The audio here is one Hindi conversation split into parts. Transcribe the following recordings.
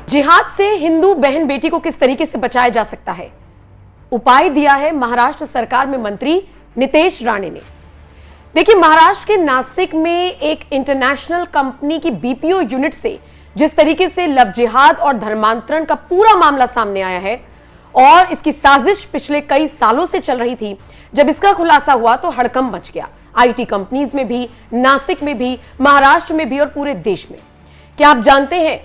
जिहाद से हिंदू बहन बेटी को किस तरीके से बचाया जा सकता है, उपाय दिया है महाराष्ट्र सरकार में मंत्री नितेश राणे ने। देखिए, महाराष्ट्र के नासिक में एक इंटरनेशनल कंपनी की बीपीओ यूनिट से जिस तरीके से लव जिहाद और धर्मांतरण का पूरा मामला सामने आया है और इसकी साजिश पिछले कई सालों से चल रही थी, जब इसका खुलासा हुआ तो हड़कंप मच गया। आईटी कंपनीज में भी, नासिक में भी, महाराष्ट्र में भी और पूरे देश में। क्या आप जानते हैं,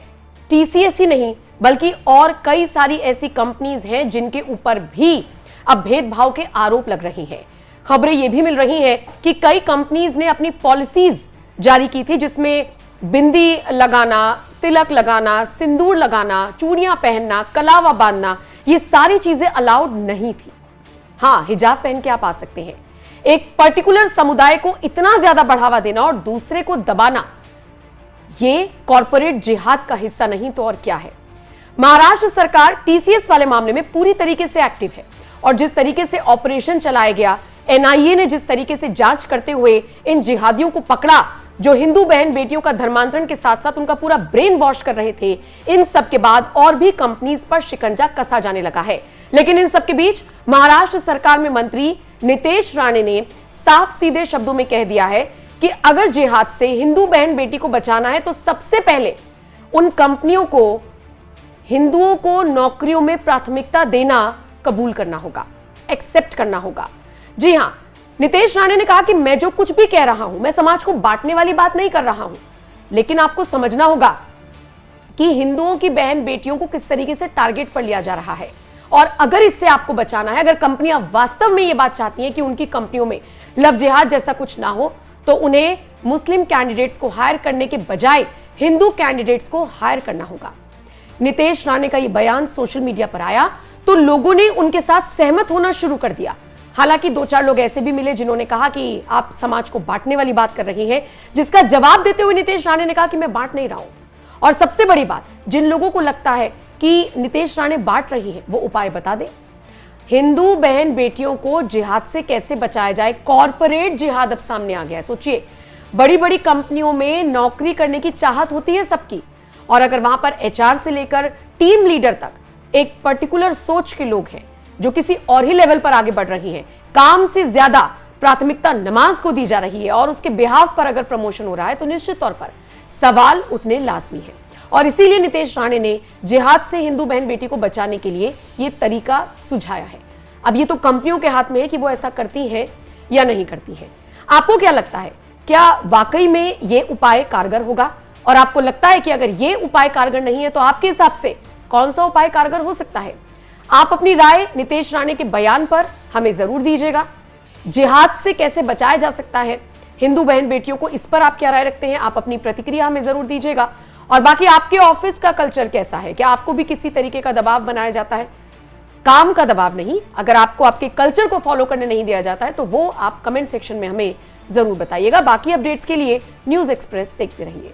टीसीएस ही नहीं बल्कि और कई सारी ऐसी कंपनीज हैं जिनके ऊपर भी अब भेदभाव के आरोप लग रही हैं। खबरें यह भी मिल रही हैं कि कई कंपनीज ने अपनी पॉलिसीज जारी की थी जिसमें बिंदी लगाना, तिलक लगाना, सिंदूर लगाना, चूड़ियां पहनना, कलावा बांधना, ये सारी चीजें अलाउड नहीं थी। हाँ, हिजाब पहन के आप आ सकते हैं। एक पर्टिकुलर समुदाय को इतना ज्यादा बढ़ावा देना और दूसरे को दबाना, ये कॉर्पोरेट जिहाद का हिस्सा नहीं तो और क्या है। महाराष्ट्र सरकार टीसीएस वाले मामले में पूरी तरीके से एक्टिव है और जिस तरीके से ऑपरेशन चलाया गया, एनआईए ने जिस तरीके से जांच करते हुए इन जिहादियों को पकड़ा जो हिंदू बहन बेटियों का धर्मांतरण के साथ साथ उनका पूरा ब्रेन वॉश कर रहे थे, इन सब के बाद और भी कंपनीज पर शिकंजा कसा जाने लगा है। लेकिन इन सब के बीच महाराष्ट्र सरकार में मंत्री नितेश राणे ने साफ सीधे शब्दों में कह दिया है कि अगर जिहाद से हिंदू बहन बेटी को बचाना है तो सबसे पहले उन कंपनियों को हिंदुओं को नौकरियों में प्राथमिकता देना कबूल करना होगा, एक्सेप्ट करना होगा। जी हां, नितेश राणे ने कहा कि मैं जो कुछ भी कह रहा हूं, मैं समाज को बांटने वाली बात नहीं कर रहा हूं, लेकिन आपको समझना होगा कि हिंदुओं की बहन बेटियों को किस तरीके से टारगेट पर लिया जा रहा है। और अगर इससे आपको बचाना है, अगर कंपनियां वास्तव में यह बात चाहती हैं कि उनकी कंपनियों में लव जिहाद जैसा कुछ ना हो, तो उन्हें मुस्लिम कैंडिडेट्स को हायर करने के बजाय हिंदू कैंडिडेट्स को हायर करना होगा। नितेश राणे का यह बयान सोशल मीडिया पर आया तो लोगों ने उनके साथ सहमत होना शुरू कर दिया। हालांकि 2-4 लोग ऐसे भी मिले जिन्होंने कहा कि आप समाज को बांटने वाली बात कर रही हैं, जिसका जवाब देते हुए नितेश राणे ने कहा कि मैं बांट नहीं रहा हूं। और सबसे बड़ी बात, जिन लोगों को लगता है कि नितेश राणे बांट रही है, वो उपाय बता दे। हिंदू बहन बेटियों को जिहाद से कैसे बचाया जाए, कॉर्पोरेट जिहाद अब सामने आ गया है। सोचिए, बड़ी बड़ी कंपनियों में नौकरी करने की चाहत होती है सबकी, और अगर वहां पर एचआर से लेकर टीम लीडर तक एक पर्टिकुलर सोच के लोग हैं जो किसी और ही लेवल पर आगे बढ़ रही हैं, काम से ज्यादा प्राथमिकता नमाज को दी जा रही है और उसके बिहाफ पर अगर प्रमोशन हो रहा है, तो निश्चित तौर पर सवाल उठने लाजमी है। और इसीलिए नितेश राणे ने जिहाद से हिंदू बहन बेटी को बचाने के लिए यह तरीका सुझाया है। अब ये तो कंपनियों के हाथ में है कि वो ऐसा करती है या नहीं करती है। आपको क्या लगता है, क्या वाकई में यह उपाय कारगर होगा? और आपको लगता है कि अगर यह उपाय कारगर नहीं है तो आपके हिसाब से कौन सा उपाय कारगर हो सकता है? आप अपनी राय नितेश राणे के बयान पर हमें जरूर दीजिएगा। जिहाद से कैसे बचाया जा सकता है हिंदू बहन बेटियों को, इस पर आप क्या राय रखते हैं? आप अपनी प्रतिक्रिया हमें जरूर दीजिएगा। और बाकी आपके ऑफिस का कल्चर कैसा है? क्या आपको भी किसी तरीके का दबाव बनाया जाता है? काम का दबाव नहीं, अगर आपको आपके कल्चर को फॉलो करने नहीं दिया जाता है तो वो आप कमेंट सेक्शन में हमें जरूर बताइएगा। बाकी अपडेट्स के लिए न्यूज एक्सप्रेस देखते रहिए।